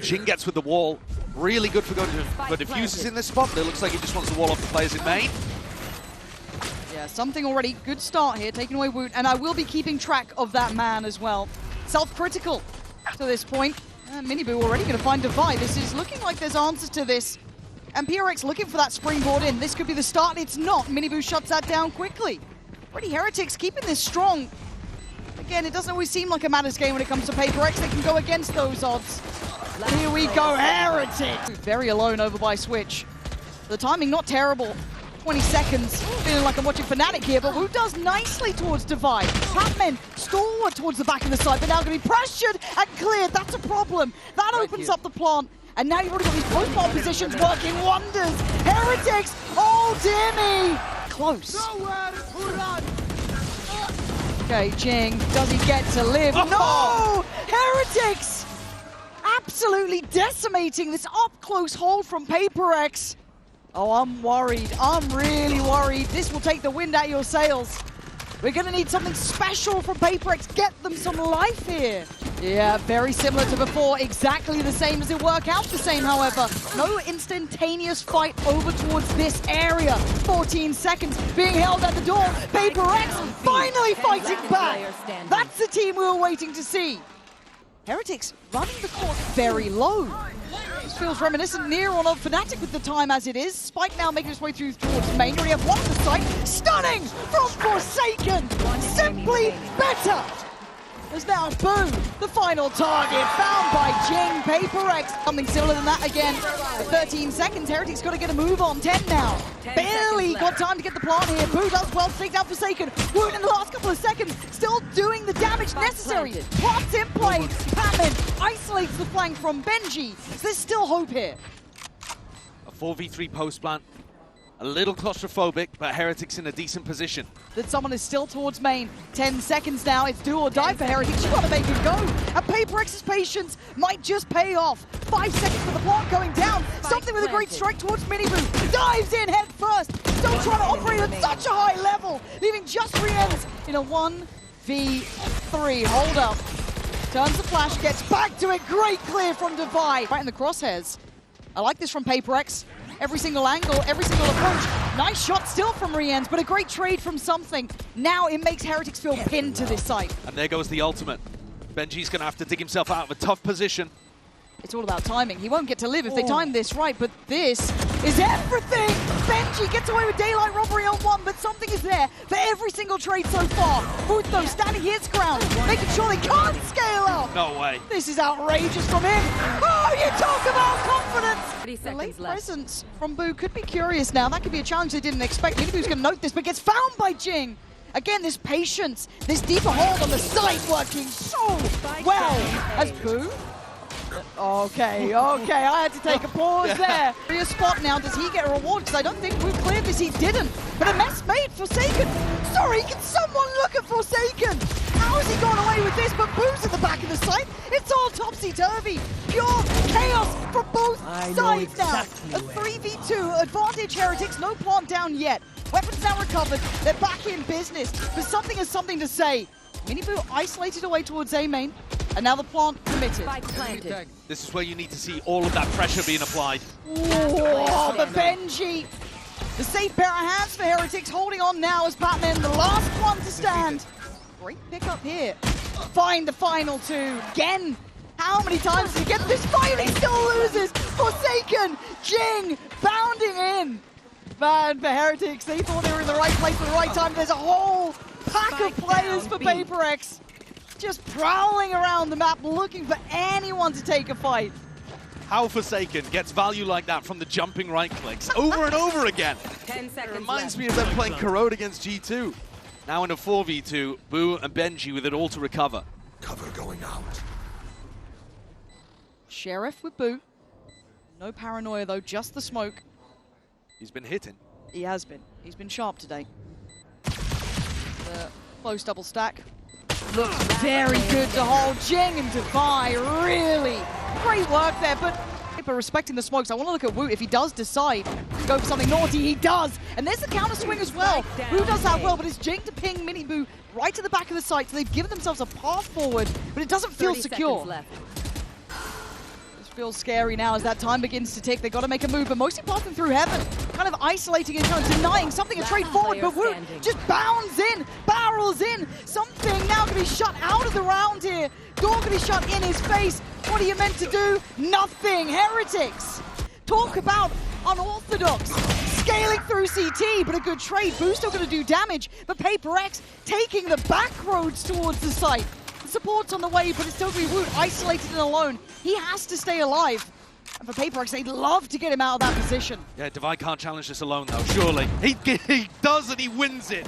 Jing gets with the wall. Really good for going for diffusers in this spot, but it looks like he just wants the wall off the players in main. Yeah, something already. Good start here, taking away Woot, and I will be keeping track of that man as well. Self-critical to this point. Miniboo already going to find Divide. This is looking like there's answers to this. And PRX looking for that springboard in. This could be the start. It's not. Miniboo shuts that down quickly. Already Heretics keeping this strong. Again, it doesn't always seem like a matters game when it comes to Paper X. They can go against those odds. Here we go, Heretics! Very alone over by Switch. The timing not terrible. 20 seconds. Feeling like I'm watching Fnatic here, but Woot does nicely towards Divide. Patman stalwart towards the back of the side, but now going to be pressured and cleared. That's a problem. That opens up the plant. And now you've already got these post-ball positions working wonders. Heretics! Oh, dear me! Close. Okay, Jing, does he get to live? No! Heretics! Absolutely decimating this up-close hold from Paper X. Oh, I'm worried. I'm really worried. This will take the wind out of your sails. We're going to need something special from Paper X. Get them some life here. Yeah, very similar to before. Exactly the same. Does it work out the same, however? No instantaneous fight over towards this area. 14 seconds being held at the door. Paper X finally fighting back. That's the team we were waiting to see. Heretics running the court very low. This feels reminiscent near on of Fnatic with the time as it is. Spike now making its way through towards main. We have one on the site. Stunning from Forsaken. Simply better. There's now Boo, the final target, found by Jing. Paper X. Something similar than that again. At 13 seconds, Heretics got to get a move on. 10 now. Barely got time to get the plant here. Boo does well to take down Forsaken. Woot in the last couple of seconds, still doing the damage necessary. Plant's in play. Patman isolates the flank from Benji. So there's still hope here. A 4v3 post plant. A little claustrophobic, but Heretics in a decent position. That someone is still towards main. 10 seconds now. It's do or die for Heretics. You got to make it go. And Paper X's patience might just pay off. 5 seconds for the plant going down. Something with a great strike towards Miniboo. Dives in head first. Still trying to operate at such a high level. Leaving just Rienz in a 1v3. Hold up. Turns the flash. Gets back to it. Great clear from Divide. Right in the crosshairs. I like this from Paper X. Every single angle, every single approach. Nice shot still from Rienz, but a great trade from something. Now it makes Heretics feel pinned to this site. And there goes the ultimate. Benji's going to have to dig himself out of a tough position. It's all about timing. He won't get to live if they time this right, but this is everything! Benji gets away with daylight robbery on one, but something is there for every single trade so far. Woot, though, standing his ground, making sure they can't scale up. No way. This is outrageous from him. Oh, you talk about confidence! 30 The seconds late left. presence from Boo could be curious now. That could be a challenge they didn't expect. Miniboo's going to note this, but gets found by Jing. Again, this patience, this deeper hold on the site working so well as Boo. Okay, I had to take a pause there. Real spot now, does he get a reward? Because I don't think Boo cleared this, he didn't. But a mess made, Forsaken. Sorry, can someone look at Forsaken? How has he gone away with this? But Boo's at the back of the site. It's all topsy-turvy. Pure chaos from both sides now. A 3v2 advantage Heretics, no plant down yet. Weapons now recovered, they're back in business. But something has something to say. Miniboo isolated away towards A main, and now the plant committed. This is where you need to see all of that pressure being applied. Oh, but Benji, the safe pair of hands for Heretics, holding on now as Patman, the last one to stand. Great pickup here. Find the final two. Again, how many times did he get this fight? He still loses. Forsaken, Jing, bounding in. Man, for Heretics, they thought they were in the right place at the right time. There's a whole pack of players for Paper X. Just prowling around the map, looking for anyone to take a fight. How Forsaken gets value like that from the jumping right clicks over and over again. 10 seconds It reminds left. me of them playing Corrode against G2. Now in a 4v2, Boo and Benji with it all to recover. Cover going out. Sheriff with Boo. No paranoia though, just the smoke. He's been hitting. He has been. He's been sharp today. The close double stack. Looks very good to hold. Jing and Divide, really great work there, but respecting the smokes. I want to look at Woot. If he does decide to go for something naughty, he does. And there's the counter swing as well. Boo does that well, but it's Jing to ping Miniboo right to the back of the site, so they've given themselves a path forward, but it doesn't feel secure. Left. Feels scary now as that time begins to tick. They got to make a move, but mostly passing through heaven, kind of isolating and kind of denying something a trade forward. But Woot just bounds in, barrels in. Something now going to be shut out of the round here. Door going to be shut in his face. What are you meant to do? Nothing. Heretics. Talk about unorthodox. Scaling through CT, but a good trade. Boost still going to do damage, but Paper X taking the back roads towards the site. Support's on the way, but it's still going to be Woot isolated and alone. He has to stay alive. And for Paper X, they'd love to get him out of that position. Yeah, Devi can't challenge this alone, though, surely. He does, and he wins it.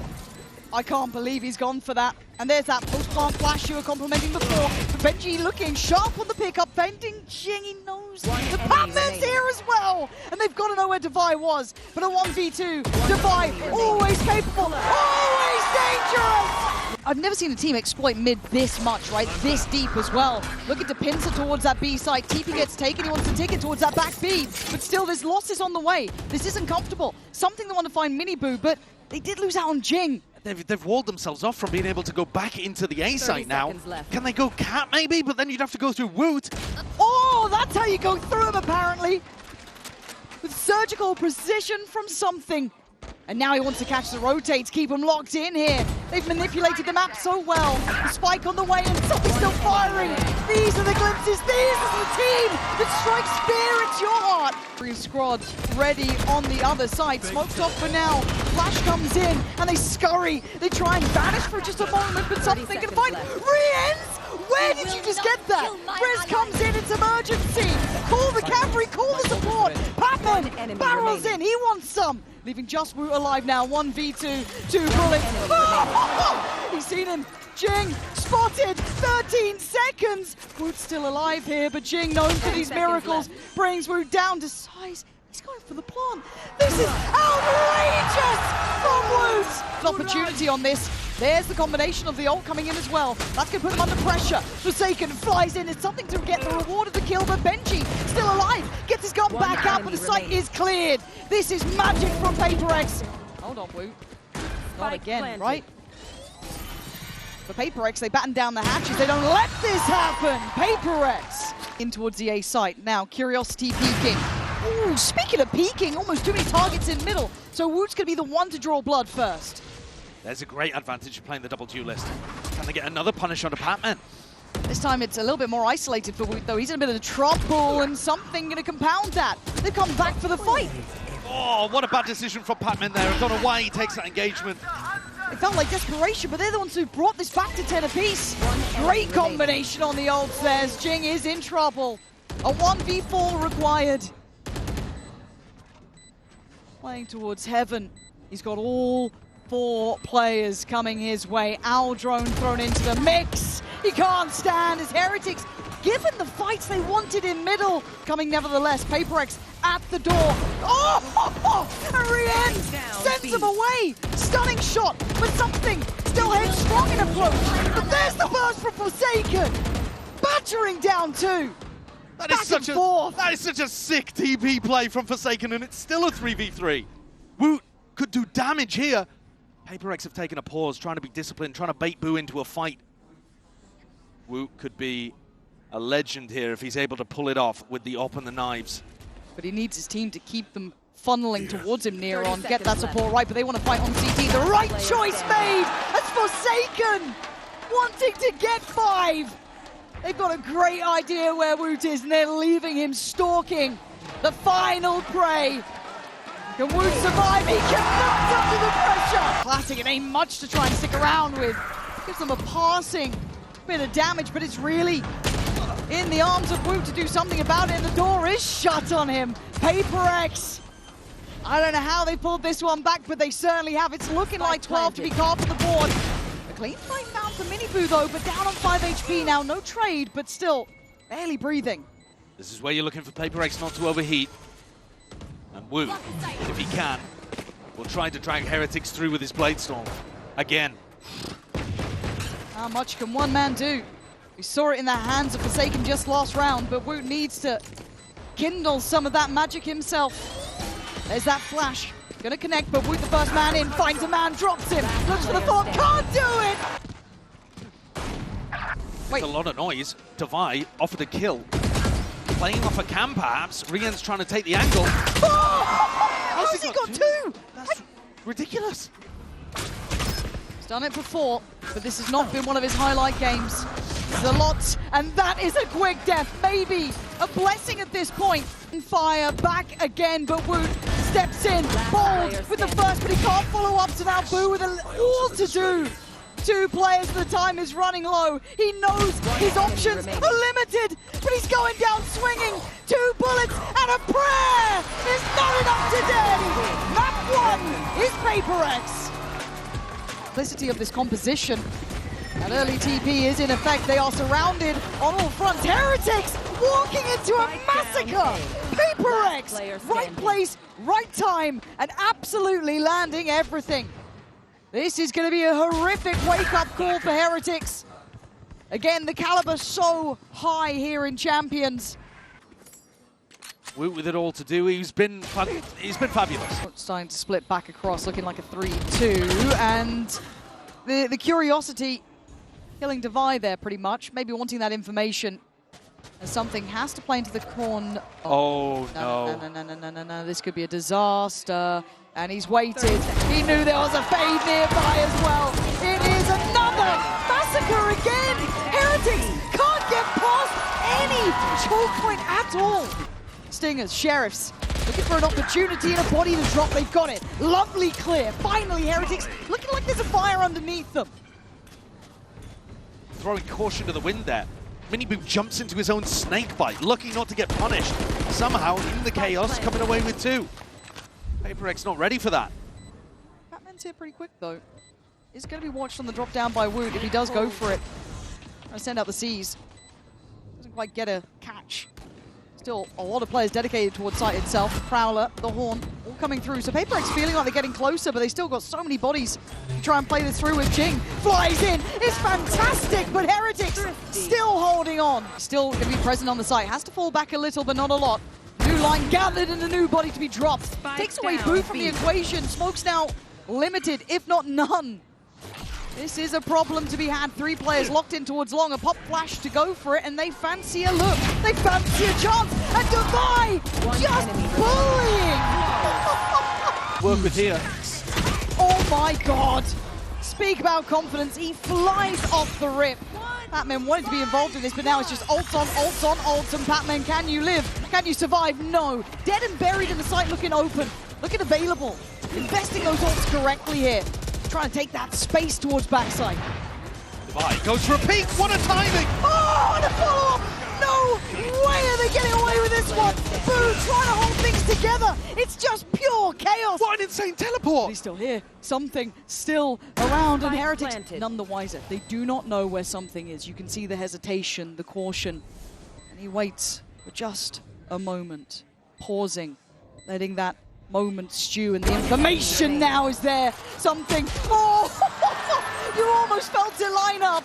I can't believe he's gone for that. And there's that post-plant flash you were complimenting before. But Benji looking sharp on the pickup, bending Jing, he knows. The Batman's here as well! And they've got to know where Devi was. But a 1v2, Devi, always capable, always dangerous! I've never seen a team exploit mid this much, right? This deep as well. Looking to pincer towards that B site. TP gets taken, he wants to take it towards that back B. But still, there's losses on the way. This isn't comfortable. Something they want to find Mini-Boo, but they did lose out on Jing. They've walled themselves off from being able to go back into the A site now. Can they go Cat maybe? But then you'd have to go through Woot. Oh, that's how you go through him apparently. With surgical precision from something. And now he wants to catch the rotates, keep them locked in here. They've manipulated the map so well. The spike on the way and something's still firing. These are the glimpses, these are the team that strikes fear into your heart. Three squad ready on the other side. Smoked off for now. Flash comes in and they scurry. They try and vanish for just a moment, but something they can find. Re-ends! Where did you just get that? Riz comes in, it's emergency. Call the cavalry, call the support. Patman barrels in, he wants some. Leaving just Woot alive now, 1v2, 2 bullets. Oh! He's seen him. Jing spotted, 13 seconds. Woot's still alive here, but Jing, known for these miracles, brings Woot down to size. He's going for the plant. This is outrageous from Woot. An opportunity on this. There's the combination of the ult coming in as well. That's going to put him under pressure. Forsaken flies in. It's something to get the reward of the kill, but Benji still alive. Gets his gun back out, but the site is cleared. This is magic from Paper X. Hold on, Woot. Not again, right? For Paper X, they batten down the hatches. They don't let this happen. Paper X in towards the A site. Now, Curiosity peeking. Ooh, speaking of peeking, almost too many targets in middle. So Woot's going to be the one to draw blood first. There's a great advantage of playing the double duelist. Can they get another punish on a Patman? This time it's a little bit more isolated for Woot, though. He's in a bit of trouble, and something going to compound that. They've come back for the fight. Oh, what a bad decision from Patman there. I don't know why he takes that engagement. It felt like desperation, but they're the ones who brought this back to 10 apiece. Great combination on the ults there. Jing is in trouble. A 1v4 required. Playing towards heaven. He's got all 4 players coming his way. Owl drone thrown into the mix. He can't stand his Heretics. Given the fights they wanted in middle, coming nevertheless. Paper X at the door. Oh! Rien sends him away. Stunning shot, but something still headstrong in approach. But there's the burst from Forsaken. Battering down 2. That is such a sick TP play from Forsaken, and it's still a 3v3. Woot could do damage here. Paper X have taken a pause, trying to be disciplined, trying to bait Boo into a fight. Woot could be a legend here if he's able to pull it off with the op and the knives. But he needs his team to keep them funneling towards him near on, get that support right, but they want to fight on CT. The right choice made! That's Forsaken! Wanting to get 5! They've got a great idea where Woot is, and they're leaving him stalking the final prey. Can Woot survive? He cannot under the pressure! Classic, it ain't much to try and stick around with. Gives them a passing bit of damage, but it's really in the arms of Woot to do something about it, and the door is shut on him. Paper X. I don't know how they pulled this one back, but they certainly have. It's looking like 12 to be carved on the board. A clean fight found for Mini-Boo though, but down on 5 HP now. No trade, but still barely breathing. This is where you're looking for Paper X not to overheat. And Woot, if he can, will try to drag Heretics through with his Bladestorm. Again. How much can one man do? We saw it in the hands of Forsaken just last round, but Woot needs to kindle some of that magic himself. There's that flash. Gonna connect, but Woot the first man in, finds a man, drops him, looks for the thought, can't do it! Wait. It's a lot of noise. Devi offered a kill. Playing off a cam, perhaps. Rian's trying to take the angle. Oh! How's he got two? That's ridiculous. He's done it before, but this has not been one of his highlight games. It's a lot, and that is a quick death. Maybe a blessing at this point. Fire back again, but Woot steps in, bold with the first, but he can't follow up, so now Boo with all to do. Two players at the time is running low. He knows his options are limited, but he's going down swinging. 2 bullets and a prayer is not enough today. Map 1 is PaperX. Simplicity of this composition. That early TP is in effect. They are surrounded on all fronts. Heretics walking into a massacre. PaperX, right place, right time, and absolutely landing everything. This is going to be a horrific wake-up call for Heretics. Again, the caliber so high here in Champions. Woot with it all to do. He's been fabulous. Starting to split back across, looking like a 3-2, and the curiosity killing Divide there pretty much. Maybe wanting that information. And something has to play into the corner. Oh, no. No. This could be a disaster. And he's waited. He knew there was a fade nearby as well. It is another massacre again. Heretics can't get past any choke point at all. Stingers, Sheriffs, looking for an opportunity and a body to drop. They've got it. Lovely clear. Finally, Heretics looking like there's a fire underneath them. Throwing caution to the wind there. Miniboo jumps into his own snake bite, lucky not to get punished. Somehow, in the chaos, coming away with 2. PaperX not ready for that. Batman's here pretty quick, though. He's going to be watched on the drop down by Woot if he does go for it. Trying to send out the C's. Doesn't quite get a catch. Still a lot of players dedicated towards site itself. Prowler, the Horn, all coming through. So PaperX feeling like they're getting closer, but they still got so many bodies to try and play this through with Jing. Flies in, it's fantastic, but Heretics still holding on. Still going to be present on the site. Has to fall back a little, but not a lot. New line gathered and a new body to be dropped. Takes away Boo from the equation. Smoke's now limited, if not none. This is a problem to be had. 3 players locked in towards long. A pop flash to go for it, and they fancy a look. They fancy a chance. And Divide just bullying. Work with here. Oh my God. Speak about confidence. He flies off the rip. Batman wanted to be involved in this, but now it's just ult on, and Batman, can you live? Can you survive? No. Dead and buried in the site, looking open, looking available. Investing those ults correctly here. Trying to take that space towards backside. Divide goes for a peek. What a timing! Oh, and a follow-up! No way are they getting away with this one! Boo trying to hold things together! It's just pure chaos! What an insane teleport! He's still here. Something still around, and Heretics none the wiser. They do not know where something is. You can see the hesitation, the caution. And he waits for just a moment, pausing, letting that moment stew, and the information now is there. Something. Oh! You almost felt it line up.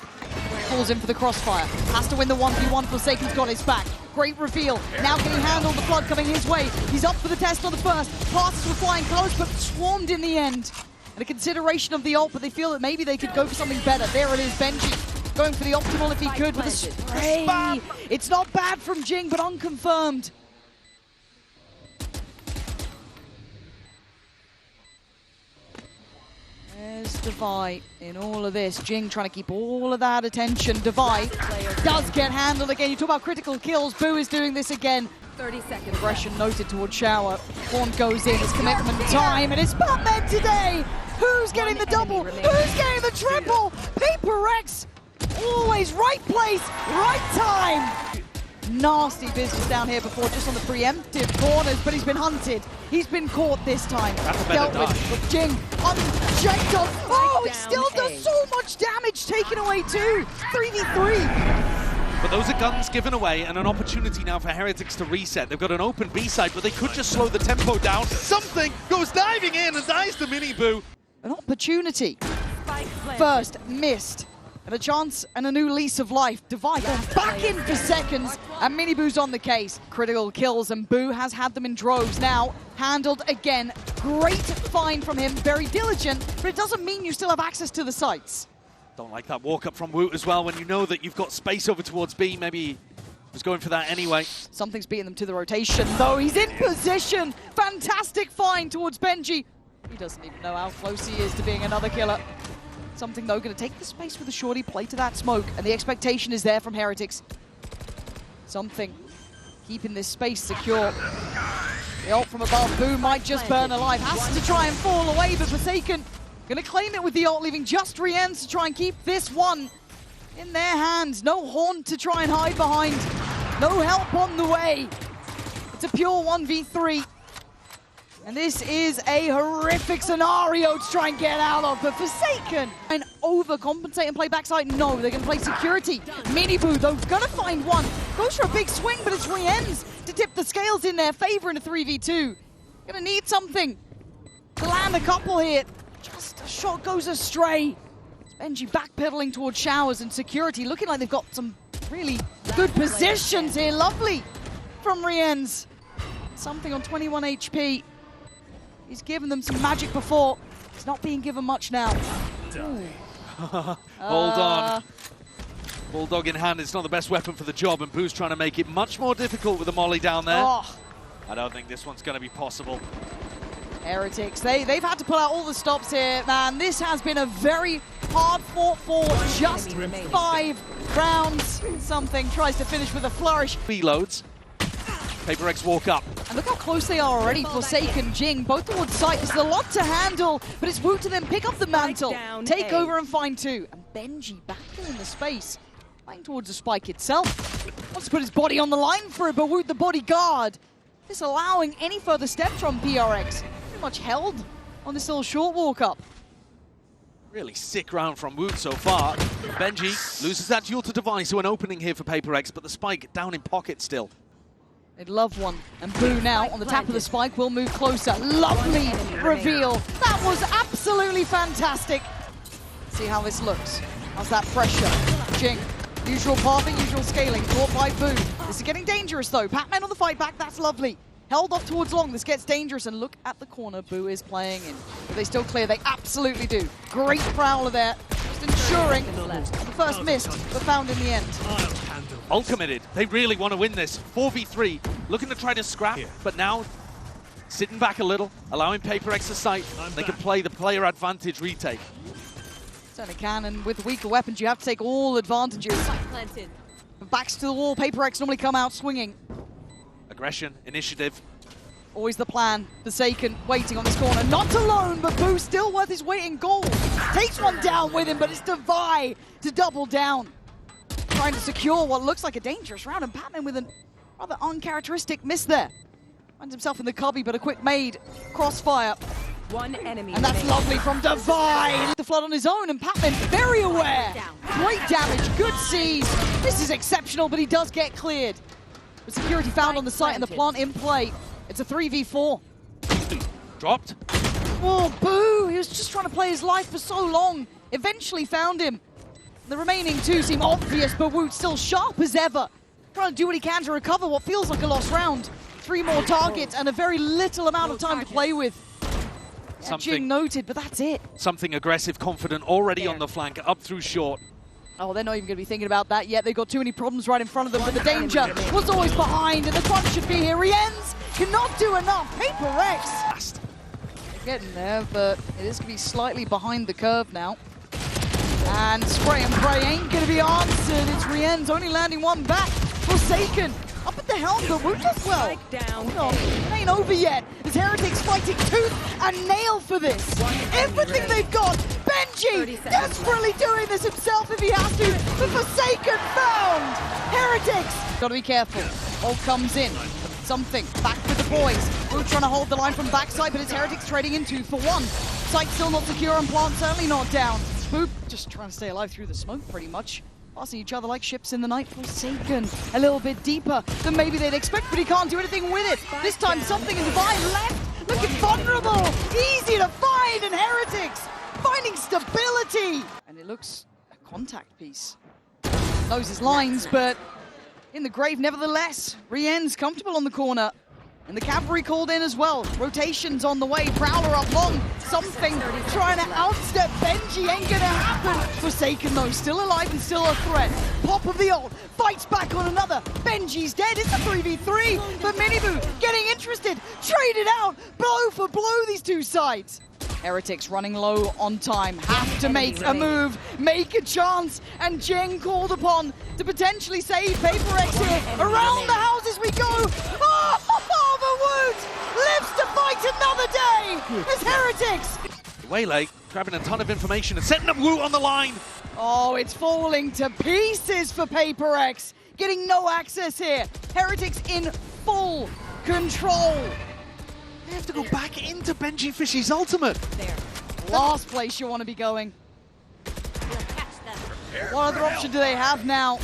Falls in for the crossfire. Has to win the 1v1. Forsaken's got his back. Great reveal. Now can he handle the flood coming his way? He's up for the test on the first. Passes with flying colors, but swarmed in the end. And a consideration of the ult, but they feel that maybe they could go for something better. There it is, Benji. Going for the optimal if he could with a spray. It's not bad from Jing, but unconfirmed. There's Divide in all of this. Jing trying to keep all of that attention. Divide does get handled again. You talk about critical kills. Boo is doing this again. 30 seconds. Aggression noted towards Shower. Horn goes in. It's commitment time, and it's Batman today. Who's getting the double? Who's getting the triple? PaperX, always right place, right time. Nasty business down here before, just on the preemptive corners, but he's been hunted. He's been caught this time. Dealt with Jing. Unchecked on. Oh, he still does so much damage. Taken away too. 3v3. But those are guns given away and an opportunity now for Heretics to reset. They've got an open B side, but they could just slow the tempo down. Something goes diving in and dies to Miniboo. An opportunity. First, missed. And a chance and a new lease of life. Divide gone back in for seconds, and Miniboo's on the case. Critical kills, and Boo has had them in droves. Now, handled again. Great find from him, very diligent, but it doesn't mean you still have access to the sites. Don't like that walk up from Woot as well when you know that you've got space over towards B. Maybe Was going for that anyway. Something's beating them to the rotation, though. He's in position. Fantastic find towards Benji. He doesn't even know how close he is to being another killer. Something, though, going to take the space with the shorty, play to that smoke, and the expectation is there from Heretics. Something keeping this space secure. The ult from above, Boo might just burn alive. Has to try and fall away, but Forsaken going to claim it with the ult, leaving just Rienz to try and keep this one in their hands. No Horn to try and hide behind. No help on the way. It's a pure 1v3. And this is a horrific scenario to try and get out of. But Forsaken and overcompensate and play backside. No, they're going to play security. Mini Boo, though, going to find one. Goes for a big swing, but it's Rienz to tip the scales in their favor in a 3v2. Going to need something to land a couple here. Just a shot goes astray. Benji backpedaling towards Showers, and security looking like they've got some really good positions here. Lovely from Rienz. Something on 21 HP. He's given them some magic before. He's not being given much now. Hold on. Bulldog in hand, it's not the best weapon for the job, and Boo's trying to make it much more difficult with the molly down there. Oh. I don't think this one's going to be possible. Heretics, they've had to pull out all the stops here, man. This has been a very hard fought for just 5 rounds. Something tries to finish with a flourish. Reloads. Paper X walk up. And look how close they are already. Forsaken, Jing, both towards site. There's a lot to handle, but it's Wu to then pick up the mantle, take over and find 2. And Benji back in the space, playing towards the spike itself. Wants to put his body on the line for it, but Wu, the bodyguard, disallowing any further steps from PRX. Pretty much held on this little short walk up. Really sick round from Woot so far. Benji loses that duel to Device, so an opening here for Paper X, but the spike down in pocket still. They'd love one. And Boo now on the tap of the spike will move closer. Lovely reveal. That was absolutely fantastic. See how this looks. How's that pressure? Jing. Usual pathing, usual scaling. Caught by Boo. This is getting dangerous though. Pac-Man on the fight back. That's lovely. Held off towards long. This gets dangerous. And look at the corner Boo is playing in. Do they still clear? They absolutely do. Great prowler there. Just ensuring the first missed, but found in the end. All committed. They really want to win this. 4v3. Looking to try to scrap, but now sitting back a little, allowing Paper X to sight. They can play the player advantage retake. Certainly can, and with weaker weapons, you have to take all advantages. Backs to the wall, Paper X normally come out swinging. Aggression, initiative. Always the plan. Forsaken waiting on this corner. Not alone, but Boo still worth his weight in gold. Takes one down with him, but it's Devi to double down. Trying to secure what looks like a dangerous round, and Pac-Man with a rather uncharacteristic miss there. Finds himself in the cubby, but a quick made crossfire. One enemy. And that's lovely from Devi. The flood on his own, and Pac-Man very aware. Great damage, good seize. This is exceptional, but he does get cleared. With security found on the site and the plant in play. It's a 3v4. Dropped. Oh, Boo! He was just trying to play his life for so long. Eventually found him. The remaining 2 seem obvious, but Woot's still sharp as ever. Trying to do what he can to recover what feels like a lost round. 3 more targets and a very little amount of time to play with. Jing noted, but that's it. Something aggressive, confident, already on the flank, up through short. Oh, they're not even going to be thinking about that yet. They've got too many problems right in front of them, but the danger was always behind, and the crunch should be here. Rienz cannot do enough. Paper X. They're getting there, but it is going to be slightly behind the curve now. And spray and pray ain't going to be answered. It's Rienz only landing one back. Forsaken up at the helm, but Wu does well. It ain't over yet. As Heretics fighting tooth and nail for this. Everything they've got. Benji desperately doing this himself if he has to. The Forsaken found. Heretics. Got to be careful. Ult comes in. Something back with the boys. Wu trying to hold the line from backside, but it's Heretics trading in 2 for 1. Site still not secure and plant certainly not down. Boop just trying to stay alive through the smoke pretty much. Passing each other like ships in the night. Forsaken a little bit deeper than maybe they'd expect, but he can't do anything with it. This time something in Divine left, looking vulnerable. Easy to find, and Heretics finding stability. And it looks a contact piece. Knows his lines, but in the grave nevertheless. Rienz comfortable on the corner. And the cavalry called in as well. Rotations on the way. Prowler up long. Something trying to outstep Benji. Ain't gonna happen. Forsaken though, still alive and still a threat. Pop of the ult. Fights back on another. Benji's dead. It's a 3v3. But Miniboo getting interested. Traded out. Blow for blow, these two sides. Heretics running low on time. Have to make a move. Make a chance. And Jing called upon to potentially save PaperX here. Around the houses we go. Oh, the Woot lives to fight another day as Heretics. Waylay grabbing a ton of information and setting up Woot on the line. Oh, it's falling to pieces for PaperX. Getting no access here. Heretics in full control. They have to go back into Benji Fishy's ultimate. Last place you want to be going. What other option do they have now?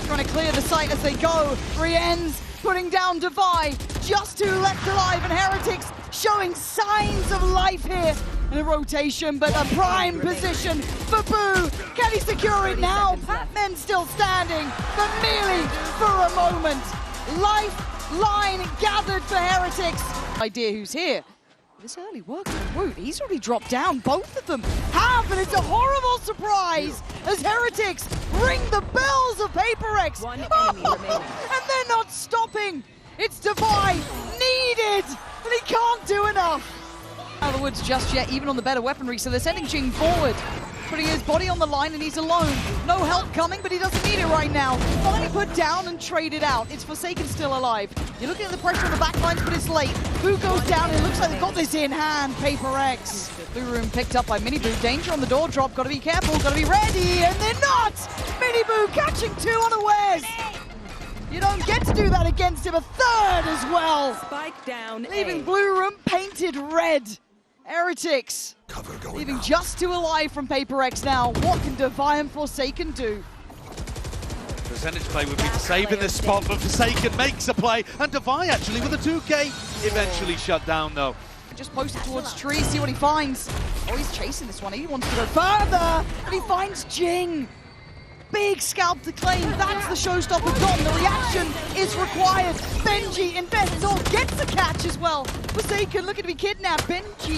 Trying to clear the site as they go. Rien's putting down Devi. Just two left alive, and Heretics showing signs of life here. And a rotation, but a prime position for Boo. Can he secure it now? Patman still standing, but merely for a moment. Lifeline gathered for Heretics. Idea who's here. This early work from Woot, he's already dropped down. Both of them have, and it's a horrible surprise as Heretics ring the bells of PaperX. One enemy remaining. And they're not stopping. It's Devi needed, and he can't do enough. Out of the woods just yet, even on the better weaponry, so they're sending Jing forward. Putting his body on the line, and he's alone. No help coming, but he doesn't need it right now. Finally put down and traded out. It's Forsaken still alive. You're looking at the pressure on the back lines, but it's late. Boo goes down, and it looks like they've got this in hand. PaperX. Blue room picked up by Miniboo. Danger on the door drop. Gotta be careful, gotta be ready, and they're not! Miniboo catching two unawares. You don't get to do that against him. A third as well. Spike down. Leaving blue room painted red. Heretics leaving just two alive from PaperX now. What can Devi and Forsaken do? Percentage play would be to save in this spot, but Forsaken makes a play, and Devi actually with a 2K eventually shut down though. Just posted towards tree, see what he finds. Oh, he's chasing this one. He wants to go further, and he finds Jing. Big scalp to claim. That's the showstopper gone. The reaction is required. Benji invests all, gets the catch as well. Forsaken looking to be kidnapped. Benji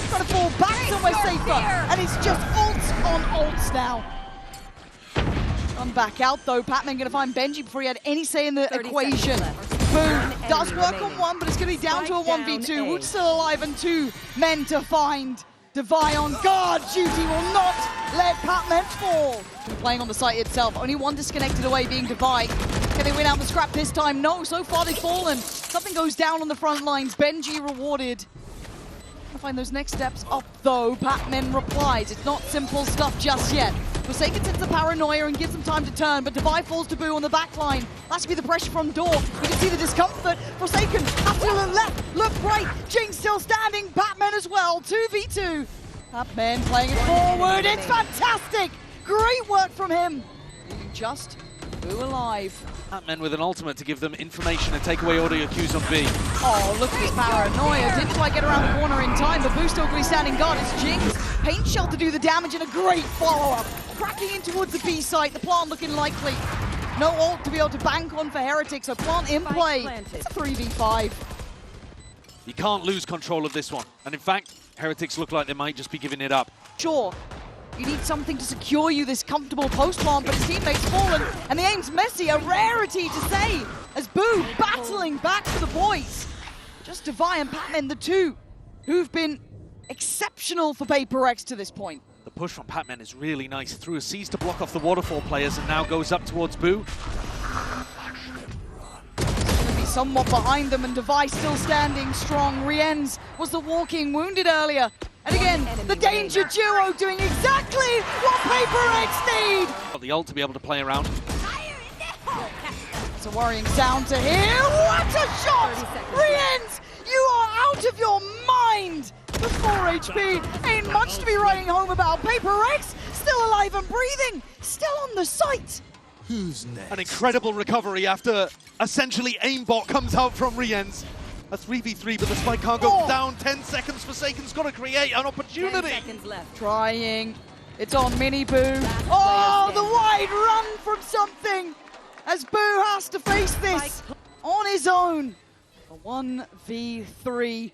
trying to fall back somewhere safer. And it's just ults on ults now. Come back out though. Patman going to find Benji before he had any say in the equation. Boom. Does work on one, but it's going to be down to a 1v2. Woot's still alive and two men to find. Devi on guard duty will not let Patman fall. Playing on the site itself, only one disconnected away being Devi. Can they win out the scrap this time? No, so far they've fallen. Something goes down on the front lines. Benji rewarded. Trying to find those next steps up though. Patman replies. It's not simple stuff just yet. Forsaken sends the paranoia and gives them time to turn, but Devi falls to Boo on the back line. That's to be the pressure from door. You can see the discomfort. Forsaken has to look left, look right. Jing still standing. Patman as well. 2v2. Patman playing it forward. It's fantastic. Great work from him. Leaving just Boo alive. Patman with an ultimate to give them information and take away audio cues on B. Oh, look at this paranoia. Didn't quite get around the corner in time, but Boo still going to be standing guard. It's Jing's paint shell to do the damage and a great follow-up. Cracking in towards the B site, the plant looking likely. No ult to be able to bank on for Heretics, so plant in play. It's a 3v5. You can't lose control of this one. And in fact, Heretics look like they might just be giving it up. Sure, you need something to secure you this comfortable post plant, but his teammate's fallen, and the aim's messy, a rarity to say, as Boo battling back for the boys. Just Devi and Patman, the two who've been exceptional for PaperX to this point. The push from Patman is really nice. Threw a C's to block off the waterfall players and now goes up towards Boo. Somewhat behind them, and Devi still standing strong. Rien's was the walking wounded earlier. And again, the danger duo doing exactly what PaperX need. Got the ult to be able to play around. It's a worrying sound to hear. What a shot! Rien's, you are out of your mind! The 4 HP ain't much to be writing home about. PaperX still alive and breathing, still on the site. Who's next? An incredible recovery after essentially aimbot comes out from Rien's. A 3v3, but the spike can't go down. 10 seconds. Forsaken's got to create an opportunity. 10 seconds left. Trying. It's on Miniboo. Oh, the wide run from something. As Boo has to face this on his own. A 1v3.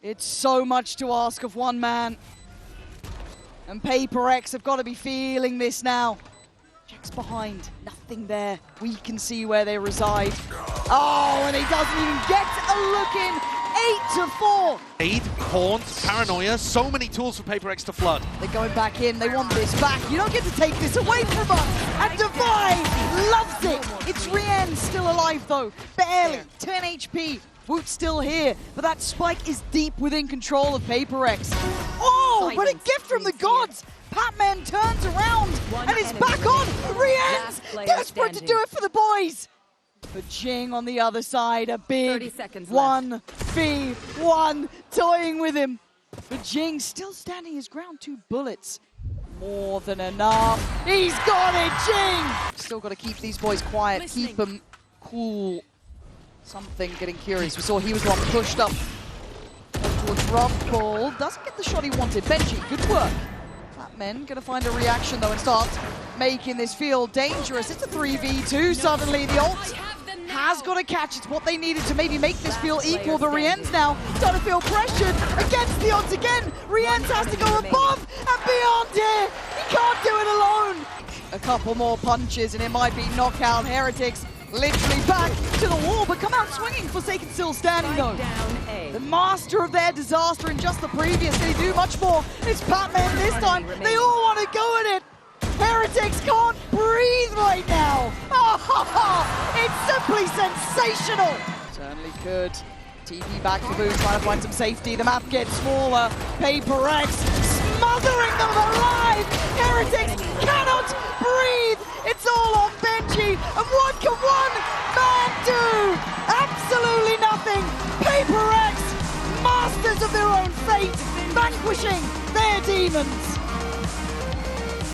It's so much to ask of one man. And Paper X have got to be feeling this now. Checks behind, nothing there. We can see where they reside. Oh, and he doesn't even get a look in. 8-4. Aid, Haunts, Paranoia, so many tools for Paper X to flood. They're going back in, they want this back. You don't get to take this away from us. And Divide loves it. It's Rien still alive though, barely, 10 HP. Woot's still here, but that spike is deep within control of Paper X. Oh, but a gift from the gods! Patman turns around and it's back on! Rien's desperate to do it for the boys! But Jing on the other side, a big 1v1 toying with him. But Jing still standing his ground, 2 bullets. More than enough. He's got it, Jing! Still got to keep these boys quiet, keep them cool. Something getting curious. We saw he was the one pushed up towards Rob Ball. Doesn't get the shot he wanted. Benji, good work. Flatmen gonna find a reaction though and start making this feel dangerous. It's a 3v2 suddenly. The ult has got to catch. It's what they needed to maybe make this feel equal. But Rien's now starting to feel pressured against the odds again. Rien's has to go above and beyond here. He can't do it alone. A couple more punches and it might be knockout. Heretics literally back to the wall, but come out swinging. Forsaken still standing though. The master of their disaster in just the previous. They do much more. It's Patman this time. They all want to go at it. Heretics can't breathe right now. Oh, it's simply sensational. Certainly could. TP back to Boo, trying to find some safety. The map gets smaller. Paper X smothering them alive. Heretics cannot breathe. It's all on Benji. And what can one man do? Absolutely nothing. Paper X, masters of their own fate, vanquishing their demons.